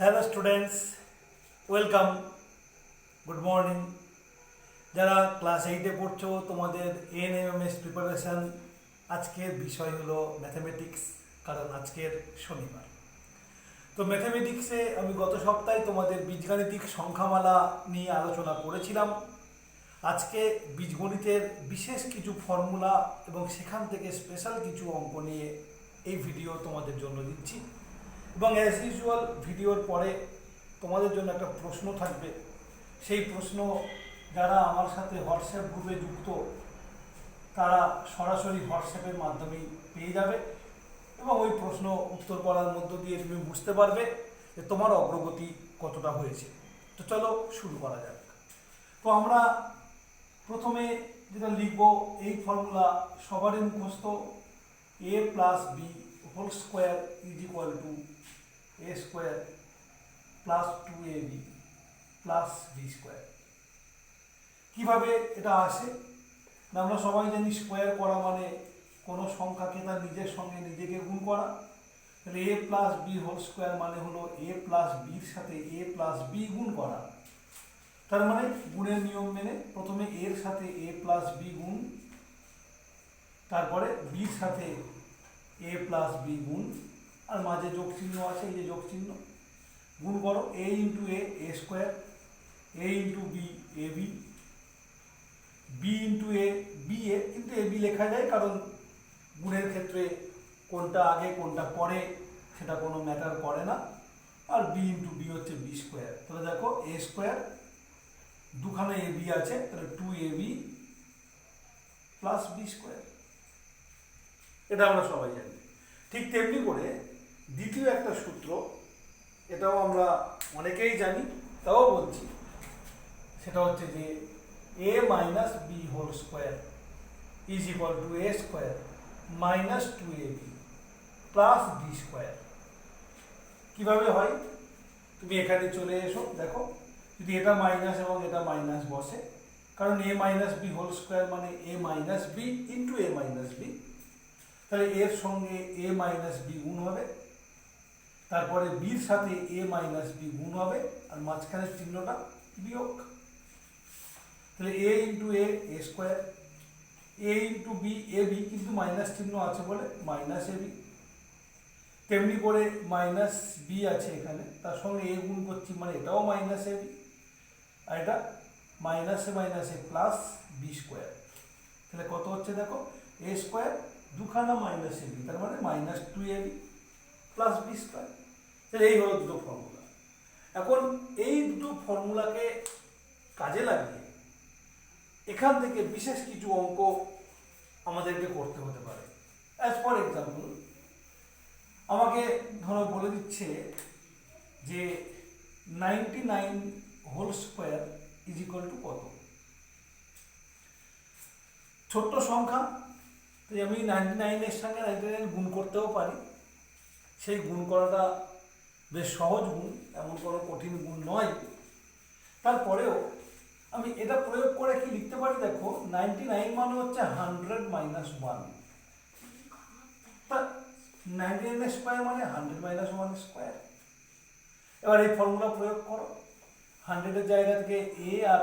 Hello students, welcome, good morning. যারা class 8-এ পড়ছো, তোমাদের এএনএমএস প্রিপারেশান। আজকের বিষয় হলো ম্যাথামেটিক্স, কারণ আজকের শনিবার। তো ম্যাথামেটিক্সে আমি গত সপ্তাহে তোমাদের বীজগাণিতিক সংখ্যামালা নিয়ে আলোচনা করেছিলাম। আজকে বীজগণিতের বিশেষ কিছু ফর্মুলা এবং সেখান থেকে স্পেশাল কিছু অঙ্ক নিয়ে এই ভিডিও তোমাদের জন্য দিচ্ছি। এবং অ্যাজ ইউজুয়াল ভিডিওর পরে তোমাদের জন্য একটা প্রশ্ন থাকবে। সেই প্রশ্ন যারা আমার সাথে হোয়াটসঅ্যাপ গ্রুপে যুক্ত তারা সরাসরি হোয়াটসঅ্যাপের মাধ্যমেই পেয়ে যাবে, এবং ওই প্রশ্ন উত্তর করার মধ্য দিয়ে তুমি বুঝতে পারবে যে তোমার অগ্রগতি কতটা হয়েছে। তো চলো শুরু করা যাক। তো আমরা প্রথমে যেটা লিখব, এই ফর্মুলা সবারই মুখস্থ, a plus B whole square is equal to a square plus 2ab plus B square. কীভাবে এটা আসে না, আমরা সবাই জানি স্কোয়ার করা মানে কোনো সংখ্যাকে তার নিজের সঙ্গে নিজেকে গুণ করা। তাহলে a plus B whole square মানে হলো a প্লাস বির সাথে a প্লাস বি গুণ করা। তার মানে গুণের নিয়ম মেনে প্রথমে এর সাথে a প্লাস বি গুণ, তারপরে বির সাথে a প্লাস বি গুণ, আর মাঝে যোগ চিহ্ন আছে, এই যে যোগ চিহ্ন, গুণ করো a into A square, a into B A b, b into a b a, কিন্তু এ বি লেখা যায় কারণ গুণের ক্ষেত্রে কোনটা আগে কোনটা পরে সেটা কোনো ম্যাটার করে না। আর বি ইন্টু বি হচ্ছে বি স্কোয়ার। তাহলে দেখো এ স্কোয়ার, দুখানে এ বি আছে, তাহলে 2ab প্লাস বি স্কোয়ার। এটা আমরা সবাই জানি। ঠিক তেমনি করে দ্বিতীয় একটা সূত্র, এটাও আমরা অনেকেই জানি, তাও বলছি, সেটা হচ্ছে যে a minus B whole square is equal to a square minus 2ab plus B square. কীভাবে হয় তুমি এখানে চলে এসো, দেখো যদি এটা মাইনাস এবং এটা মাইনাস বসে, কারণ a minus B whole square মানে a minus B into a minus B, তাহলে এর সঙ্গে a মাইনাস বি গুণ হবে, তারপরে বির সাথে a মাইনাস বি গুণ হবে, আর মাঝখানের চিহ্নটা বিয়োগ। তাহলে a into A square, a into B A B, কিন্তু মাইনাস চিহ্ন আছে বলে মাইনাস এ বি। তেমনি করে মাইনাস বি আছে এখানে, তার সঙ্গে এ গুণ করছি মানে এটাও মাইনাস এ বি, আর এটা মাইনাসে মাইনাসে প্লাস বি স্কোয়ার। তাহলে কত হচ্ছে দেখো, এ স্কোয়ার দুখানা মাইনাস এ বি, তার মানে minus 2ab plus B square. তাহলে এই হলো দুটো ফর্মুলা। এখন এই দুটো ফর্মুলাকে কাজে লাগিয়ে এখান থেকে বিশেষ কিছু অঙ্ক আমাদেরকে করতে হতে পারে। অ্যাজ ফর এক্সাম্পল, আমাকে ধরো বলে দিচ্ছে যে 99 whole square is equal to কত। ছোট্ট সংখ্যা, তাই আমি 99-এর সঙ্গে 99 গুণ করতেও পারি। সেই গুণ করাটা বেশ সহজ গুণ, এমন কোনো কঠিন গুণ নয়। তারপরেও আমি এটা প্রয়োগ করে কি লিখতে পারি, দেখো 99 মানে হচ্ছে 100 মাইনাস 1, তা 99 স্কোয়ার মানে 100 মাইনাস 1 স্কোয়ার। এবার এই ফর্মুলা প্রয়োগ করো, 100-এর জায়গা থেকে এ আর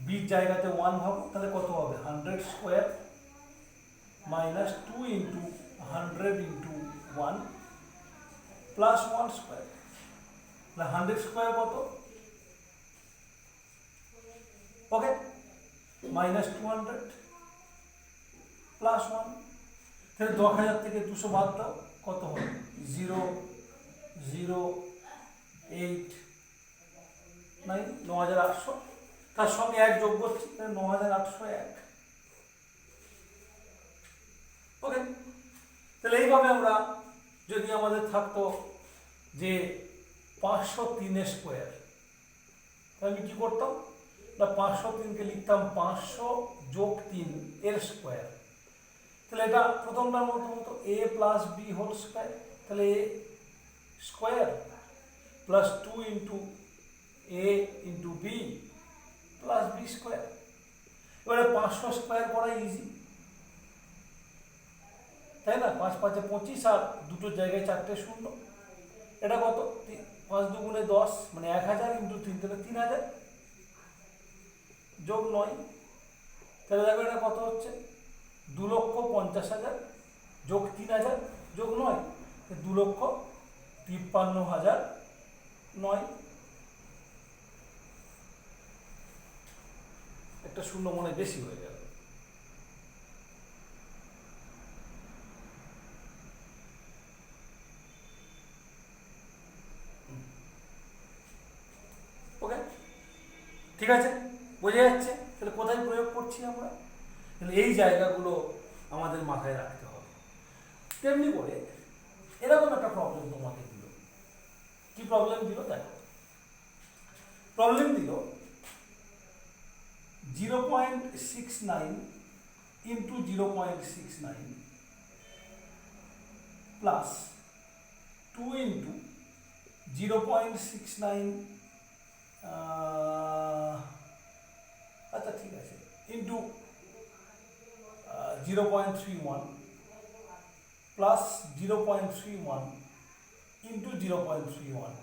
বির জায়গাতে 1 ভাবো, তাহলে কত হবে, 100 square minus 2 into 100 into 1 plus 1 square. তাহলে 100 স্কোয়ার কত, ওকে, মাইনাস 200 প্লাস 1। তাহলে 10,000 থেকে 200 বাদ দাও, কত হবে, 0,0,8,9, 9,800। তার সঙ্গে 1 যোগ করছি, তাহলে 9,801। ওকে, তাহলে এইভাবে আমরা যদি আমাদের থাকতো যে 503 স্কোয়ার, তাহলে আমি কি করতাম না, 503-কে লিখতাম 500 যোগ 3 এর স্কোয়ার। তাহলে এটা প্রথমটার মতো a plus B whole square, তাহলে a square plus 2 into A into B plus B square. এবারে 500 স্কোয়ার করা ইজি, তাই না, 5 5 25, আর দুটো জায়গায় 4টে শূন্য, এটা কত, 5 দুগুণে 10 মানে 1000 ইন্টু 3 তাহলে 3000 যোগ 9, তাহলে দেখো এটা কত হচ্ছে 2,50,000 যোগ 3000 যোগ 9, 2,53,009। একটা শূন্য মনে বেশি হয়ে গেল। ওকে, ঠিক আছে, বোঝা যাচ্ছে। তাহলে কোথায় প্রয়োগ করছি আমরা, তাহলে এই জায়গাগুলো আমাদের মাথায় রাখতে হবে। তেমনি করে এরকম একটা প্রবলেম তোমাকে দিল। কি প্রবলেম দিল দেখো, প্রবলেম দিল 0.69 ইন্টু 0.69 প্লাস 2 ইন্টু 0.69 আচ্ছা ঠিক আছে ইন্টু 0.31 প্লাস 0.31 ইন্টু 0.31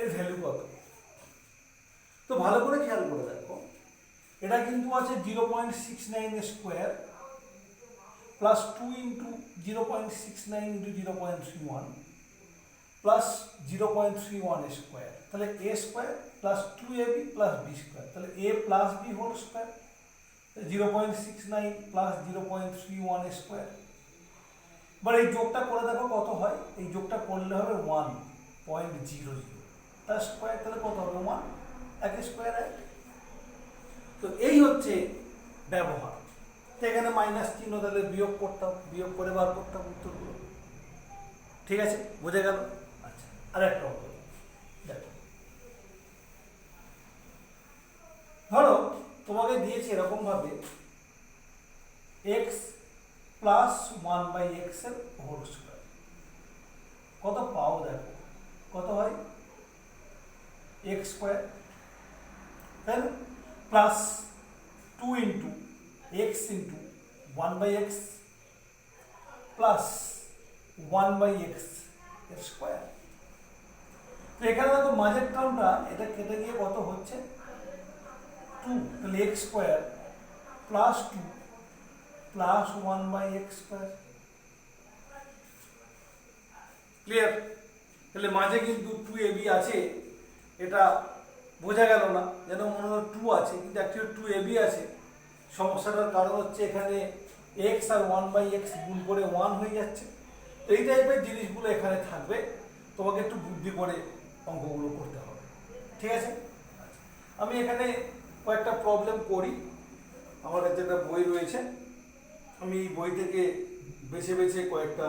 এর ভ্যালু কত। তো ভালো করে খেয়াল করে দেখো, এটা কিন্তু আছে 0.69 square plus 2 into 0.69 into 0.31 plus 0.31 square, তাহলে a square plus 2ab plus B square, তাহলে a plus B whole square 0.69 plus 0.31 square. এবার এই যোগটা করে দেখো কত হয়, এই যোগটা করলে হবে 1.00 তার স্কোয়ার, তাহলে কত হবে 1, এক স্কোয়ার 1। তো এই হচ্ছে ব্যবহার। তো এখানে মাইনাস চিহ্ন তাহলে বিয়োগ করতাম, বিয়োগ করে বার করতাম উত্তরগুলো। ঠিক আছে, বুঝে গেল। আচ্ছা, আর একটা দেখো, ধরো তোমাকে দিয়েছে এরকম ভাবে এক্স প্লাস 1/x এর হোল স্কোয়ার, কত পাও দেখো, কত হয় এক্স স্কোয়ার, তাই না, plus 2 into X into 1/x plus 1/x এর স্কোয়ার। তো এখানে দেখো মাঝের টার্মটা এটা কেটে গিয়ে কত হচ্ছে 2, তাহলে x square plus 2 plus 1/x square. Clear? তাহলে মাঝে কিন্তু 2ab আছে, এটা বোঝা গেল না, যেন মনে হলো 2 আছে কিন্তু অ্যাকচুয়ালি 2ab আছে। সমস্যাটার কারণ হচ্ছে এখানে x আর 1/x গুণ করে 1 হয়ে যাচ্ছে। তো এই টাইপের জিনিসগুলো এখানে থাকবে, তোমাকে একটু বুদ্ধি করে অঙ্কগুলো করতে হবে। ঠিক আছে, আমি এখানে কয়েকটা প্রবলেম করি, আমার কাছে একটা বই রয়েছে, আমি এই বই থেকে বেছে বেছে কয়েকটা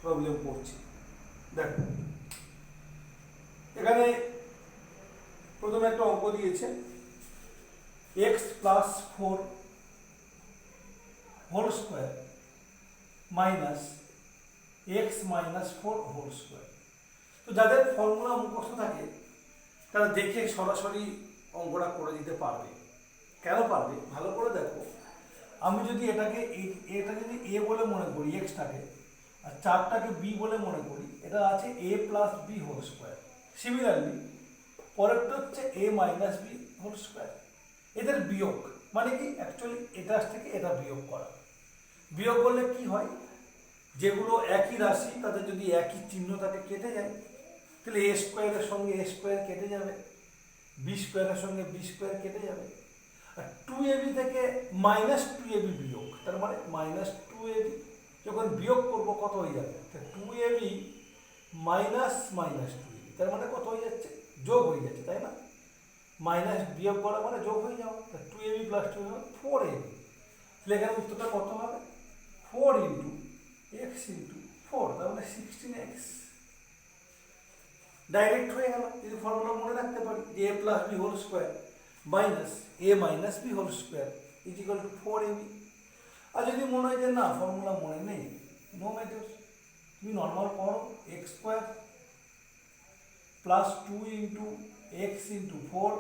প্রবলেম করছি। দেখো এখানে প্রথমে একটা অঙ্ক দিয়েছে x plus 4 whole square minus x minus 4 whole square. তো যাদের ফর্মুলা মুখস্থ থাকে তারা দেখে সরাসরি অঙ্কটা করে দিতে পারবে। কেন পারবে, ভালো করে দেখো, আমি যদি এটাকে যদি এ বলে মনে করি এক্সটাকে, আর 4টাকে বি বলে মনে করি, এটা আছে a plus B whole square. Similarly পরেরটা হচ্ছে a minus B whole square. এদের বিয়োগ মানে কি, অ্যাকচুয়ালি এটার থেকে এটা বিয়োগ করা। বিয়োগ করলে কি হয়, যেগুলো একই রাশি তাদের যদি একই চিহ্ন থাকে কেটে যায়, তাহলে এ স্কোয়ারের সঙ্গে এ স্কোয়ার কেটে যাবে, বি স্কোয়ারের সঙ্গে বি স্কোয়ার কেটে যাবে। আর 2ab থেকে মাইনাস 2ab বিয়োগ, তার মানে মাইনাস 2ab যখন বিয়োগ করবো কত হয়ে যাবে, 2ab মাইনাস মাইনাস 2ab, তার মানে কত হয়ে যাচ্ছে, যোগ হয়ে যাচ্ছে, তাই না। মাইনাস বিয়োগ করা মানে যোগ হয়ে যাওয়া, 2ab প্লাস 2 হবে 4ab। তাহলে এখানে উত্তরটা কত হবে, 4 ইন্টু x ইন্টু 4, তার মানে 16x। ডাইরেক্ট হয়ে গেল, যদি ফর্মুলা মনে রাখতে পারি যে a plus B whole square minus A minus B whole square is equal to 4ab। আর যদি মনে হয় যে না ফর্মুলা মনে নেই, নো ম্যাটার, তুমি নর্মাল পড়ো, X square plus 2 into X into 4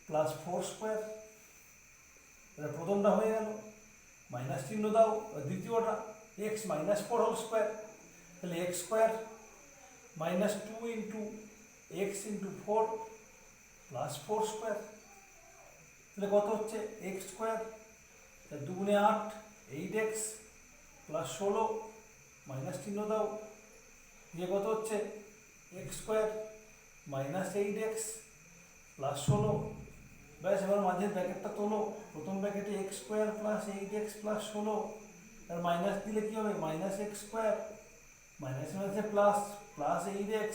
plus 4 square, এটা প্রথমটা হয়ে গেল, মাইনাস চিহ্ন দাও দ্বিতীয়টা এক্স মাইনাস 4 হোল স্কোয়ার, তাহলে X square minus 2 into X into 4 plus 4 square, তাহলে কত হচ্ছে এক্স স্কোয়ার, তাহলে দুগুণে 8, 8x প্লাস 16 মাইনাস চিহ্ন দাও, দিয়ে কত হচ্ছে X square minus 8x plus 16, ব্যাস এবার মাঝের ব্র্যাকেটটা তোলো, প্রথম ব্র্যাকেটে x square plus 8x plus 16, আর মাইনাস দিলে কী হবে মাইনাস এক্স স্কোয়ার মাইনাস মাইনাসে প্লাস প্লাস 8x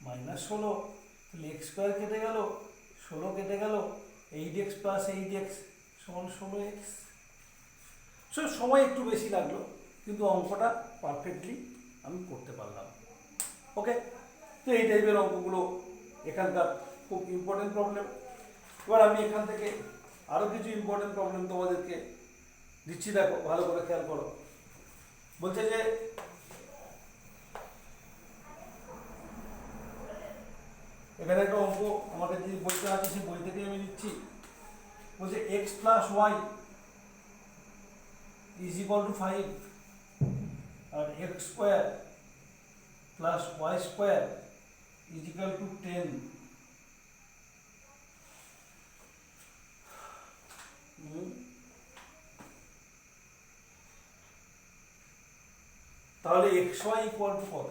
মাইনাস 16, তাহলে এক্স স্কোয়ার কেটে গেল, 16 কেটে গেল, 8x প্লাস 8x সমান 16x। সো সময় একটু বেশি লাগলো কিন্তু অঙ্কটা পারফেক্টলি আমি করতে পারলাম। ওকে, তো এই টাইপের অঙ্কগুলো এখানকার খুব ইম্পর্টেন্ট প্রবলেম। এবার আমি এখান থেকে আরও কিছু ইম্পর্টেন্ট প্রবলেম তোমাদেরকে দিচ্ছি, দেখো ভালো করে খেয়াল করো। বলছে যে এখানে একটা অঙ্ক আমার কাছে যে বইটা আছে সেই বই থেকে আমি দিচ্ছি। বলছে X plus Y is equal to 5 আর X square plus Y square is equal to 10। তাহলে এক্স ওয়াই ইকুয়াল টু কত,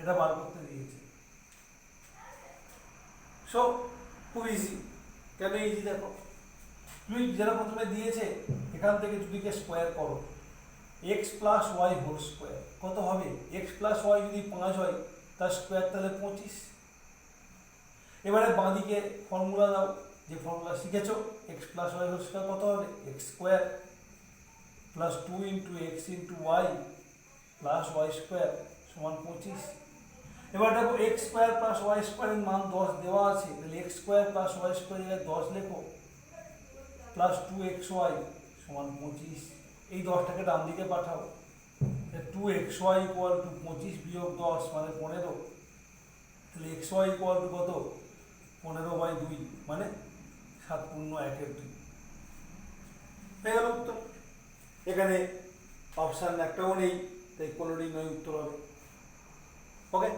এটা বার করতে দিয়েছে। সো খুব ইজি। কেন ইজি দেখো, তুমি যেটা প্রথমে দিয়েছে এখান থেকে দুদিকে স্কোয়ার করো, X plus Y whole square কত হবে, এক্স প্লাস ওয়াই যদি 5 হয় তার স্কোয়ার তাহলে 25। এবারে বাঁদিকে ফর্মুলা দাও, যে ফর্মুলা শিখেছো, X plus Y whole square কত হবে, X square plus 2 into X into Y plus Y square সমান 25। এবার দেখো এক্স স্কোয়ার প্লাস ওয়াই স্কোয়ারের মান 10 দেওয়া আছে, তাহলে X square plus Y square 10 লেখো, প্লাস 2xy সমান 25। এই 10টাকে ডান দিকে পাঠাও, 2xy ইকুয়াল টু 25 বিয়োগ 10 মানে 15, তাহলে xy ইকুয়াল টু কত 15/2 মানে 7 পূর্ণ 1/2 পেয়ে গেল উত্তর। এখানে অপশান একটাও নেই, তাই কোনোটি নয় উত্তর হবে। ওকে,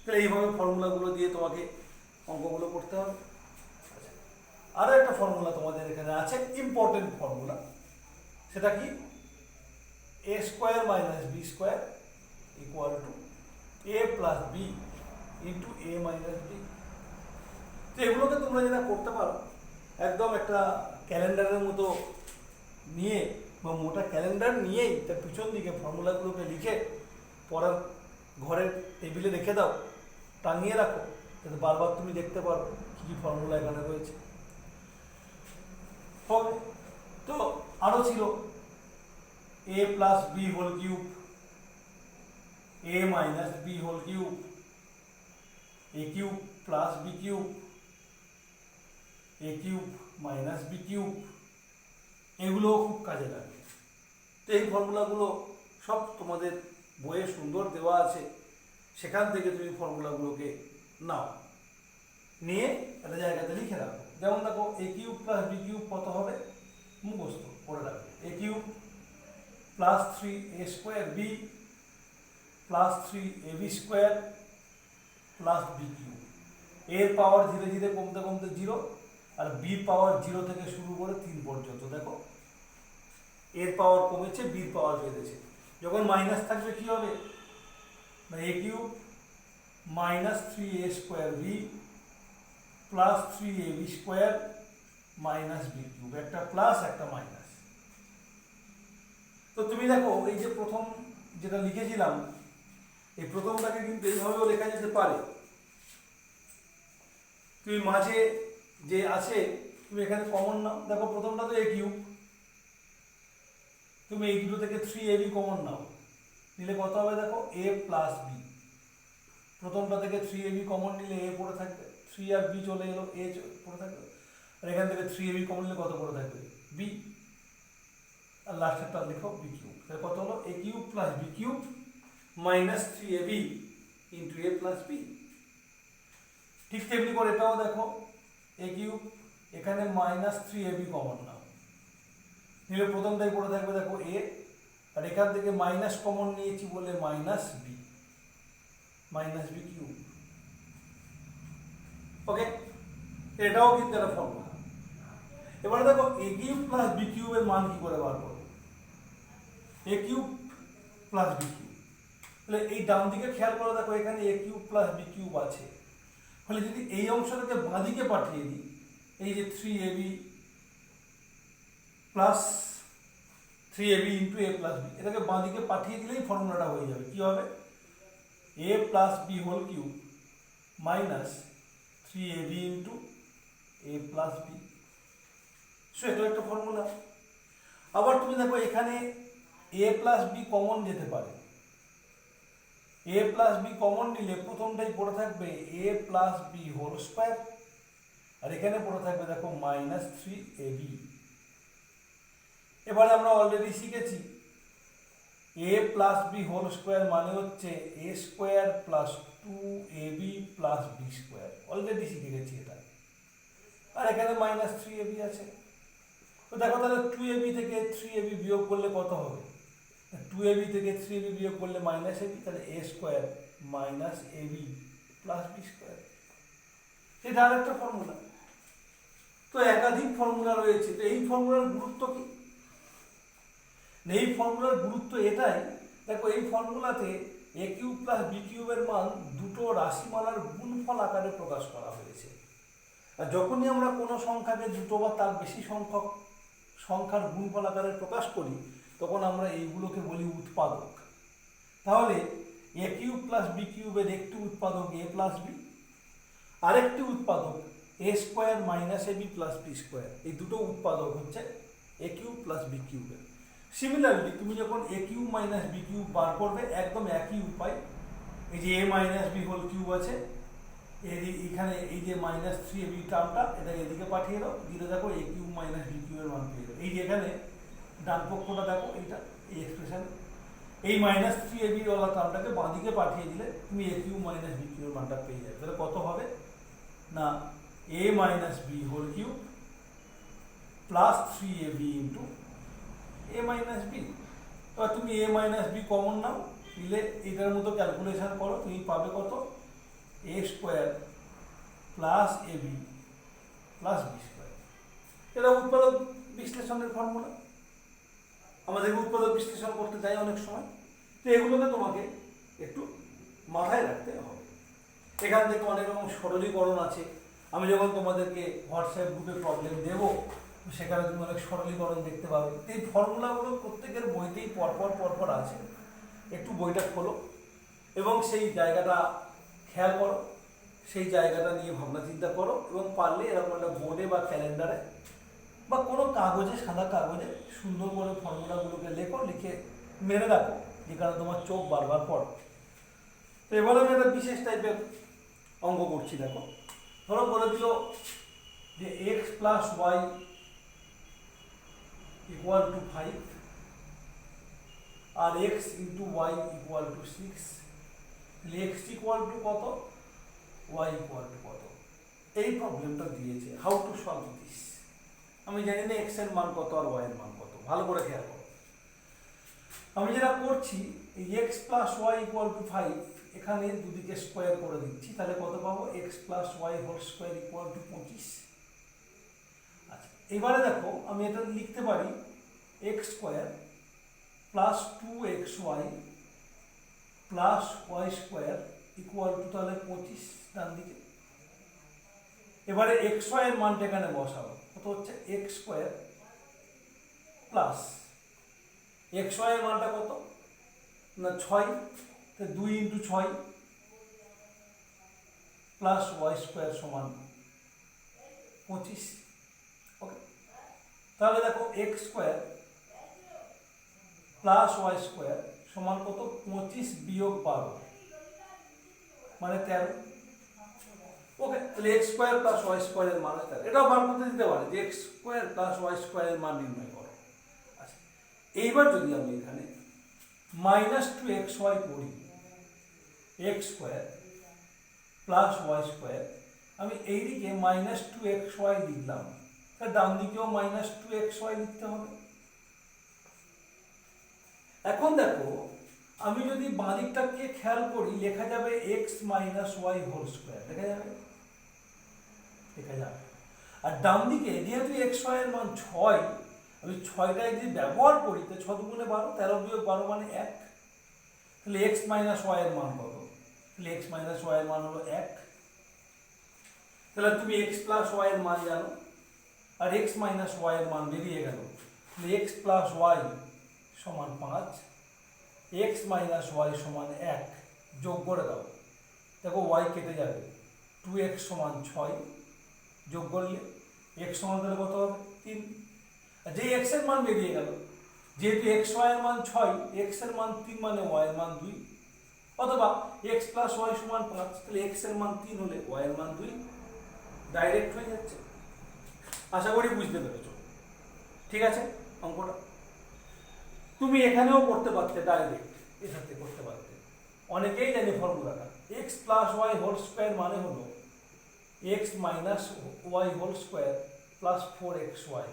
তাহলে এইভাবে ফর্মুলাগুলো দিয়ে তোমাকে অঙ্কগুলো করতে হবে। আরও একটা ফর্মুলা তোমাদের এখানে আছে, ইম্পর্টেন্ট ফর্মুলা, সেটা কি a square minus b square equal to a plus b into a minus b. তো এগুলোকে তোমরা যেটা করতে পারো, একদম একটা ক্যালেন্ডারের মতো নিয়ে বা মোটা ক্যালেন্ডার নিয়েই তার পিছন দিকে ফর্মুলাগুলোকে লিখে পড়ার ঘরের টেবিলে রেখে দাও, টাঙিয়ে রাখো, যাতে বারবার তুমি দেখতে পারো কী কী ফর্মুলা এখানে রয়েছে। হবে তো আরও ছিল এ প্লাস বি হোল কিউব, এ মাইনাস বি হোল কিউব, এ কিউব প্লাস বি কিউব, এ কিউব মাইনাস বি কিউব, এগুলো খুব কাজে লাগে। তো এই ফর্মুলাগুলো সব তোমাদের বইয়ে সুন্দর দেওয়া আছে, সেখান থেকে তুমি ফর্মুলাগুলোকে নাও, নিয়ে একটা জায়গাতে লিখে রাখো। যেমন দেখো a cube plus B cube কত হবে, মুখস্থ করে রাখবে, a cube plus 3 a square b plus 3 a b square plus B cube. এর পাওয়ার ধীরে ধীরে কমতে কমতে 0, আর বির পাওয়ার 0 থেকে শুরু করে 3 পর্যন্ত। দেখো এর পাওয়ার কমেছে, বির পাওয়ার বেড়েছে। যখন মাইনাস থাকবে কি হবে, a cube minus 3 a square b plus 3 a b square minus b cube, একটা প্লাস একটা মাইনাস। তো তুমি দেখো এই যে প্রথম যেটা লিখেছিলাম, এই প্রথমটাকে কিন্তু এইভাবেও লেখা যেতে পারে। তুমি মাঝে যে আছে তুমি এখানে কমন নাও, দেখো প্রথমটা তো এ কিউব, তুমি এই দুটো থেকে 3ab কমন নাও, নিলে কত হবে দেখো a প্লাস বি। প্রথমটা থেকে 3ab কমন নিলে a পড়ে থাকবে, 3 আর b চলে এলো, a পড়ে থাকবে, আর এখান থেকে 3ab কমন নিলে কত পড়ে থাকবে b, আর লাস্টেরটা লিখো বি কিউব। তাহলে কত হলো a cube plus B cube minus 3ab into a plus B. ঠিক তেমনি করে এটাও দেখো a কিউব, এখানে মাইনাস 3ab কমন নাও, নিলে প্রথমটাই পড়ে থাকবে দেখো a, আর এখান থেকে মাইনাস কমন নিয়েছি বলে minus b, minus b cube. Okay, এটাও কিন্তু একটা ফর্মুলা। এবারে দেখো এ কিউব প্লাস বি কিউবের মান কি করে বার করবো? এ কিউব প্লাস বি কিউব, তাহলে এই ডান দিকে খেয়াল করে দেখো, এখানে এ কিউব প্লাস বি কিউব আছে, ফলে যদি এই অংশটাকে বাঁ দিকে পাঠিয়ে দিই, এই যে 3ab plus 3ab into a plus B, এটাকে বাঁ দিকে পাঠিয়ে দিলেই ফর্মুলাটা হয়ে যাবে। কি হবে? A plus B whole cube minus 3ab into a plus b. So এটা একটা ফর্মুলা। আবার তুমি দেখো এখানে এ প্লাস বি কমন যেতে পারে, এ প্লাস বি কমন নিলে প্রথমটাই পড়ে থাকবে এ প্লাস বি হোল স্কোয়ার, আর এখানে পড়ে থাকবে দেখো মাইনাস 3ab। এবারে আমরা অলরেডি শিখেছি a plus B whole square মানে হচ্ছে a square plus 2ab plus B square, already শিখে গেছি এটা। আর এখানে মাইনাস 3ab আছে। তো দেখো তাহলে 2ab থেকে 3ab বিয়োগ করলে কত হবে? 2ab থেকে 3ab বিয়োগ করলে মাইনাস ab, তাহলে a square minus ab plus B square. এটা আরেকটা ফর্মুলা। তো একাধিক ফর্মুলা রয়েছে। তো এই ফর্মুলার গুরুত্ব কি? এই ফর্মুলার গুরুত্ব এটাই, দেখো এই ফর্মুলাতে এ কিউব প্লাস বি কিউবের মান দুটো রাশিমালার গুণফল আকারে প্রকাশ করা হয়েছে। আর যখনই আমরা কোনো সংখ্যাকে দুটো বা তার বেশি সংখ্যক সংখ্যার গুণফল আকারে প্রকাশ করি, তখন আমরা এইগুলোকে বলি উৎপাদক। তাহলে এ কিউব প্লাস বি কিউবের একটি উৎপাদক এ প্লাস বি, আরেকটি উৎপাদক এ স্কোয়ার মাইনাস এ বি প্লাস বি স্কোয়ার। এই দুটো উৎপাদক হচ্ছে এ কিউব প্লাস বি কিউবের। সিমিলারলি তুমি যখন এ কিউব মাইনাস বি কিউব বার করবে, একদম একই উপায়। এই যে এ মাইনাস বি হোল কিউব আছে, এখানে এই যে মাইনাস 3ab টার্মটা, এটা এদিকে পাঠিয়ে দাও, দিলে দেখো এ কিউব মাইনাস বি কিউবের মান পেয়ে যাবে। এই যে এখানে ডান পক্ষটা দেখো, এইটা এই এক্সপ্রেশন, এই মাইনাস 3ab ওয়ালা টার্মটাকে বাঁ দিকে পাঠিয়ে দিলে তুমি এ কিউব মাইনাস বি কিউবের মানটা পেয়ে যাবে। তাহলে কত হবে না a minus B whole cube plus 3ab into a minus b. এবার তুমি এ মাইনাস বি কমন নাও, নিলে এটার মতো ক্যালকুলেশন করো, তুমি পাবে কত? A square plus a b plus B square. এটা উৎপাদক বিশ্লেষণের ফর্মুলা। আমাদের উৎপাদক বিশ্লেষণ করতে চাই অনেক সময়, তো এগুলোকে তোমাকে একটু মাথায় রাখতে হবে। এখান থেকে অনেক রকম সরলীকরণ আছে। আমি যখন তোমাদেরকে হোয়াটসঅ্যাপ গ্রুপে প্রবলেম দেবো, সেখানে তুমি অনেক সরলীকরণ দেখতে পাবে। এই ফর্মুলাগুলো প্রত্যেকের বইতেই পরপর আছে। একটু বইটা খোলো এবং সেই জায়গাটা খেয়াল করো, সেই জায়গাটা নিয়ে ভাবনা চিন্তা করো, এবং পারলে এরকম একটা বোর্ডে বা ক্যালেন্ডারে বা কোনো কাগজে, সাদা কাগজে সুন্দর করে ফর্মুলাগুলোকে লেখো, লিখে মেরে রাখো, যেখানে তোমার চোখ বারবার পড়ো। তো এবার আমি একটা বিশেষ টাইপের অঙ্ক করছি। দেখো, ধরো বলে দিল যে X plus Y equal to 5 আর X into Y equal to 6। তাহলে এক্স ইকুয়াল টু কত, ওয়াই ইকুয়াল টু কত? এই প্রবলেমটা দিয়েছে। How to solve this? আমি জানি না এক্স এর মান কত আর ওয়াই এর মান কত, ভালো করে খেয়াল করো। আমি যেটা করছি, এই X plus Y equal to 5, এখানে দুদিকে স্কোয়ার করে দিচ্ছি, তাহলে কত পাবো? X plus Y whole square equal to 25। আচ্ছা, এবারে দেখো আমি এটা লিখতে পারি X square plus 2xy plus Y square equal to তাহলে 25 ডান দিকে। এবারে এক্স ওয়াই এর মানটা এখানে বসাবো, কত হচ্ছে? X square plus X Y এর মানটা কত না 6, তো 2 ইন্টু 6 প্লাস ওয়াই স্কোয়ার সমান 25। ওকে, তাহলে দেখো X square plus Y square সমান কত? 25 বিয়োগ 12 মানে 13। ওকে, তাহলে X square plus Y square এর মান 13। এটাও বার করতে দিতে পারে যে X square plus Y square এর মান নির্ণয় করো। আচ্ছা, এইবার যদি আমি এখানে মাইনাস 2xy করি, X square plus Y square, আমি এইদিকে মাইনাস 2xy লিখলাম, তার ডান দিকেও মাইনাস 2xy লিখতে হবে। এখন দেখো আমি যদি বাঁদিকটাকে খেয়াল করি লেখা যাবে X minus Y whole square, লেখা যাবে, লেখা যাবে। আর ডান দিকে যেহেতু এক্স ওয়াই এর মান 6, আমি 6টায় যদি ব্যবহার করি তো 6 দুগুণে 12, 13 বিয়োগ 12 মানে 1, তাহলে এক্স মাইনাস ওয়াই এর মান কত? তাহলে এক্স মাইনাস ওয়াই এর মান হলো 1। তাহলে তুমি এক্স প্লাস ওয়াই এর মান জানো, আর এক্স মাইনাস ওয়াই এর মান বেরিয়ে গেল। তাহলে এক্স প্লাস ওয়াই সমান 5, এক্স মাইনাস ওয়াই সমান 1, যোগ করে দাও, দেখো ওয়াই কেটে যাবে, 2x সমান 6, যোগ করলে এক্স সমান তাহলে কত হবে? 3। আর যে এক্স এর মান বেরিয়ে গেল, যেহেতু এক্স ওয়াই এর মান 6, এক্স এর মান 3 মানে ওয়াই এর মান 2, অথবা এক্স প্লাস ওয়াই সমান 5, তাহলে এক্স এর মান 3 হলে ওয়াই এর মান 2, ডাইরেক্ট হয়ে যাচ্ছে। আশা করি বুঝতে পেরেছো, ঠিক আছে অঙ্কটা। তুমি এখানেও করতে পারতে, ডাইরেক্ট এর সাথে করতে পারতে, অনেকেই জানে ফর্মুলাটা। X plus Y whole square মানে হলো X minus Y whole square plus 4xy।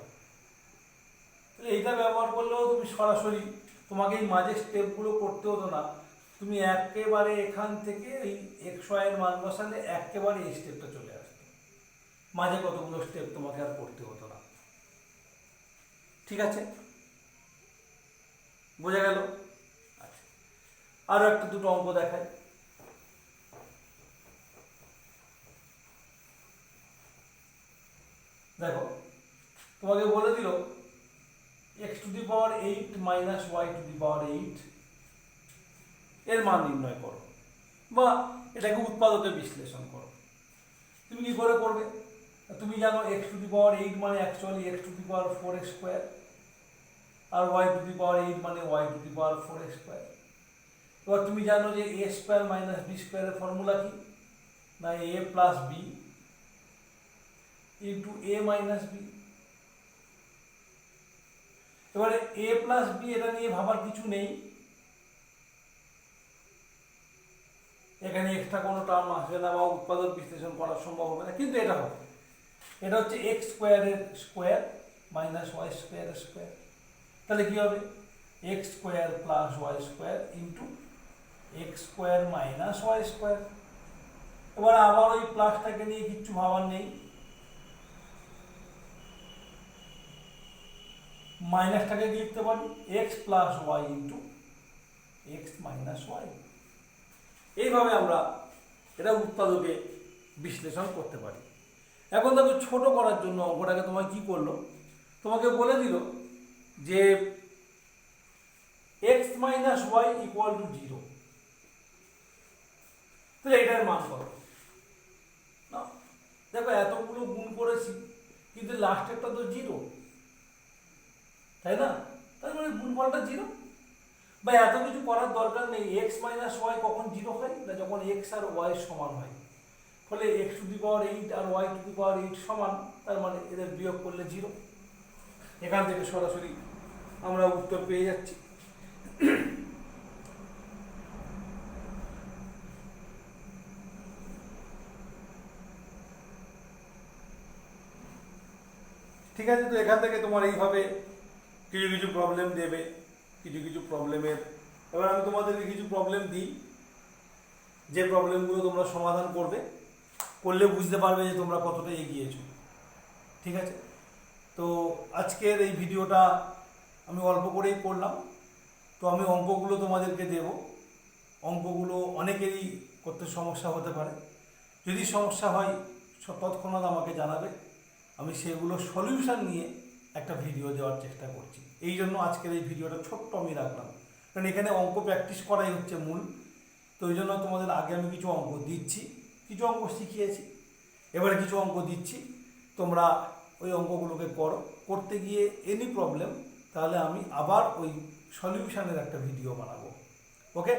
তাহলে এইটা ব্যবহার করলেও তুমি সরাসরি, তোমাকে এই মাঝের স্টেপগুলো করতে হতো না, তুমি একেবারে এখান থেকে এই এক্স ওয়াই এর মান বসালে একেবারে এই স্টেপটা চলে আসতো, মাঝে কতগুলো স্টেপ তোমাকে আর করতে হতো না, ঠিক আছে, বোঝা গেল? আচ্ছা, আরো একটা দুটো অঙ্ক দেখাই। দেখো তোমাকে বলে দিল x to the power 8 minus y to the power 8 এর মান নির্ণয় করো, বা এটাকে উৎপাদকে বিশ্লেষণ করো। তুমি কি করে করবে? তুমি জানো x টু দি পাওয়ার 8 মানে actually x to the power 4x square, আর y টু দি পাওয়ার 8 মানে y to the power 4x square. এবার তুমি জানো যে a স্কোয়ার মাইনাস b স্কোয়ারের ফর্মুলা কি? না a plus b into a minus b। এবারে a প্লাস b এটা নিয়ে ভাবার কিছু নেই, এখানে এক্সট্রা কোনো টার্ম আসবে না বা উৎপাদক বিশ্লেষণ করা সম্ভব হবে না, কিন্তু এটা হবে, এটা হচ্ছে এক্স স্কোয়ারের স্কোয়ার মাইনাস ওয়াই স্কোয়ারের স্কোয়ার। তাহলে কি হবে? X square plus Y square into X square minus Y square. এবার আবার ওই প্লাসটাকে নিয়ে কিচ্ছু ভাবার নেই, মাইনাসটাকে লিখতে পারি X plus Y into X minus Y. এইভাবে আমরা এটা উৎপাদকে বিশ্লেষণ করতে পারি। এখন দেখো ছোট করার জন্য অঙ্কটাকে তোমায় কি করলো, তোমাকে বলে দিল যে X minus Y equal to 0, তাহলে এটার মান কত? না দেখো এতগুলো গুণ করেছি কিন্তু লাস্টেরটা তো 0, তাই না? তার মানে গুণফলটা 0, বা এত কিছু করার দরকার নেই। এক্স মাইনাস ওয়াই কখন 0 হয়? না যখন এক্স আর ওয়াই সমান হয়। ফলে এক্স টু দি পাওয়ার 8 আর ওয়াই টু দি পাওয়ার 8 সমান, তার মানে এদের বিয়োগ করলে 0। এখান থেকে সরাসরি আমরা উত্তর পেয়ে যাচ্ছি। ঠিক আছে, তো এখান থেকে তোমার এইভাবে কিছু কিছু প্রবলেম দেবে, কিছু কিছু প্রবলেমের, এবার আমি তোমাদেরকে কিছু প্রবলেম দিই, যে প্রবলেমগুলো তোমরা সমাধান করবে, করলে বুঝতে পারবে যে তোমরা কতটা এগিয়েছো, ঠিক আছে। তো আজকের এই ভিডিওটা আমি অল্প করেই করলাম, তো আমি অঙ্কগুলো তোমাদেরকে দেব, অঙ্কগুলো অনেকেরই করতে সমস্যা হতে পারে, যদি সমস্যা হয় তৎক্ষণাৎ আমাকে জানাবে, আমি সেগুলো সলিউশন নিয়ে একটা ভিডিও দেওয়ার চেষ্টা করছি। এই জন্য আজকের এই ভিডিওটা ছোট্ট আমি রাখলাম, কারণ এখানে অঙ্ক প্র্যাকটিস করাই হচ্ছে মূল। তো ওই জন্য তোমাদের আগে আমি কিছু অঙ্ক দিচ্ছি, কিছু অঙ্ক শিখিয়েছি, এবারে কিছু অঙ্ক দিচ্ছি, তোমরা ওই অঙ্কগুলোকে করো, করতে গিয়ে এনি প্রবলেম তাহলে আমি আবার ওই সলিউশনের একটা ভিডিও বানাবো। ওকে।